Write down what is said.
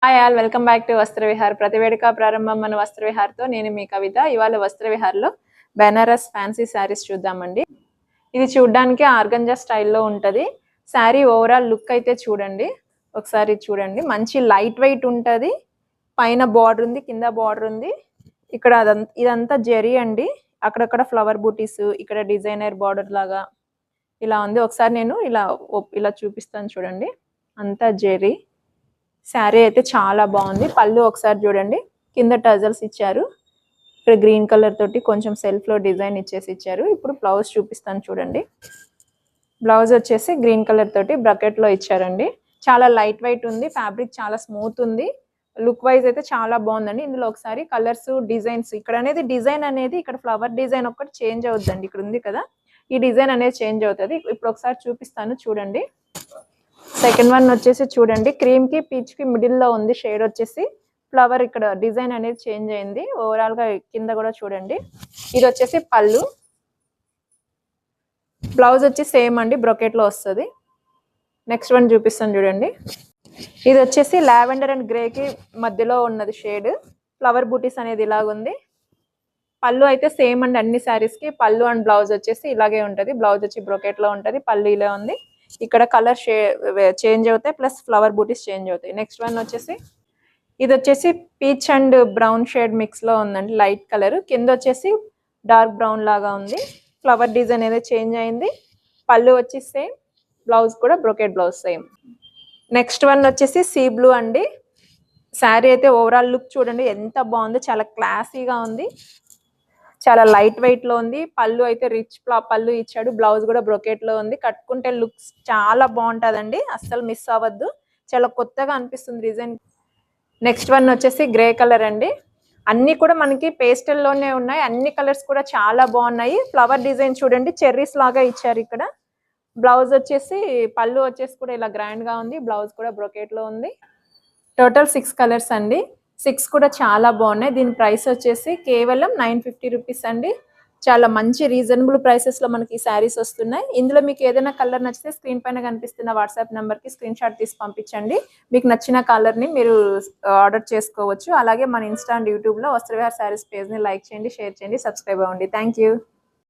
Hi all welcome back to Vastravihar. ప్రతి వేడుక ప్రారంభం మన వస్త్రవిహార్తో. నేను మీ కవిత. ఇవాళ వస్త్రవిహార్లో బెనారస్ ఫ్యాన్సీ శారీస్ చూద్దామండి. ఇది చూడడానికి ఆర్గంజా స్టైల్లో ఉంటుంది. శారీ ఓవరాల్ లుక్ అయితే చూడండి, ఒకసారి చూడండి. మంచి లైట్ వెయిట్ ఉంటుంది. పైన బార్డర్ ఉంది, కింద బార్డర్ ఉంది. ఇక్కడ ఇదంతా జెరీ అండి. అక్కడక్కడ ఫ్లవర్ బూటీస్, ఇక్కడ డిజైనర్ బార్డర్ లాగా ఇలా ఉంది. ఒకసారి నేను ఇలా చూపిస్తాను చూడండి. అంతా జెరీ. శారీ అయితే చాలా బాగుంది. పళ్ళు ఒకసారి చూడండి, కింద టజల్స్ ఇచ్చారు. ఇక్కడ గ్రీన్ కలర్ తోటి కొంచెం సెల్ఫ్లో డిజైన్ ఇచ్చారు. ఇప్పుడు బ్లౌజ్ చూపిస్తాను చూడండి. బ్లౌజ్ వచ్చేసి గ్రీన్ కలర్ తోటి బ్రకెట్లో ఇచ్చారండి. చాలా లైట్ వెయిట్ ఉంది, ఫ్యాబ్రిక్ చాలా స్మూత్ ఉంది. లుక్ వైజ్ అయితే చాలా బాగుందండి. ఇందులో ఒకసారి కలర్స్, డిజైన్స్, డిజైన్ అనేది ఇక్కడ ఫ్లవర్ డిజైన్ ఒకటి చేంజ్ అవుతుందండి. ఇక్కడ ఉంది కదా, ఈ డిజైన్ అనేది చేంజ్ అవుతుంది. ఇప్పుడు ఒకసారి చూపిస్తాను చూడండి. సెకండ్ వన్ వచ్చేసి చూడండి, క్రీమ్ కి పీచ్ కి మిడిల్ లో ఉంది షేడ్ వచ్చేసి. ఫ్లవర్ ఇక్కడ డిజైన్ అనేది చేంజ్ అయింది. ఓవరాల్ గా కింద కూడా చూడండి. ఇది వచ్చేసి పళ్ళు. బ్లౌజ్ వచ్చి సేమ్ అండి, బ్రొకెట్ లో వస్తుంది. నెక్స్ట్ వన్ చూపిస్తాను చూడండి. ఇది వచ్చేసి లావెండర్ అండ్ గ్రే కి మధ్యలో ఉన్నది షేడ్. ఫ్లవర్ బూటీస్ అనేది ఇలాగుంది. పళ్ళు అయితే సేమ్ అండి అన్ని శారీస్ కి. పళ్ళు అండ్ బ్లౌజ్ వచ్చేసి ఇలాగే ఉంటది. బ్లౌజ్ వచ్చి బ్రొకెట్ లో ఉంటది, పళ్ళు ఇలా ఉంది. ఇక్కడ కలర్ చేంజ్ అవుతాయి, ప్లస్ ఫ్లవర్ బూటీస్ చేంజ్ అవుతాయి. నెక్స్ట్ వన్ వచ్చేసి ఇది వచ్చేసి peach and brown shade mix లో ఉందండి, లైట్ కలర్. కింద వచ్చేసి డార్క్ బ్రౌన్ లాగా ఉంది. ఫ్లవర్ డిజైన్ అనేది చేంజ్ అయింది. పళ్ళు వచ్చి సేమ్, బ్లౌజ్ కూడా brocade blouse same. Next one వచ్చేసి సీ బ్లూ అండి. శారీ అయితే ఓవరాల్ లుక్ చూడండి ఎంత బాగుందో, చాలా క్లాసీగా ఉంది. చాలా లైట్ వెయిట్ లో ఉంది. పళ్ళు అయితే రిచ్ పళ్ళు ఇచ్చాడు. బ్లౌజ్ కూడా బ్రొకెట్ లో ఉంది. కట్టుకుంటే లుక్స్ చాలా బాగుంటుందండి, అస్సలు మిస్ అవ్వద్దు. చాలా కొత్తగా అనిపిస్తుంది డిజైన్. నెక్స్ట్ వన్ వచ్చేసి గ్రే కలర్ అండి. అన్ని కూడా మనకి పేస్టల్ లోనే ఉన్నాయి. అన్ని కలర్స్ కూడా చాలా బాగున్నాయి. ఫ్లవర్ డిజైన్ చూడండి, చెర్రీస్ లాగా ఇచ్చారు ఇక్కడ. బ్లౌజ్ వచ్చేసి, పళ్ళు వచ్చేసి కూడా ఇలా గ్రాండ్ గా ఉంది. బ్లౌజ్ కూడా బ్రొకెట్ లో ఉంది. టోటల్ 6 కలర్స్ అండి. 6 కూడా చాలా బాగున్నాయి. దీని ప్రైస్ వచ్చేసి కేవలం 950 రూపీస్ అండి. చాలా మంచి రీజనబుల్ ప్రైసెస్ లో మనకి ఈ శారీస్ వస్తున్నాయి. ఇందులో మీకు ఏదైనా కలర్ నచ్చితే స్క్రీన్ పైన కనిపిస్తున్న వాట్సాప్ నెంబర్ కి స్క్రీన్ షాట్ తీసి పంపించండి. మీకు నచ్చిన కలర్ ని మీరు ఆర్డర్ చేసుకోవచ్చు. అలాగే మన ఇన్స్టా అండ్ యూట్యూబ్ లో వస్త్రవిహార్ శారీస్ పేజ్ ని లైక్ చేయండి, షేర్ చేయండి, సబ్స్క్రైబ్ అవ్వండి. Thank you.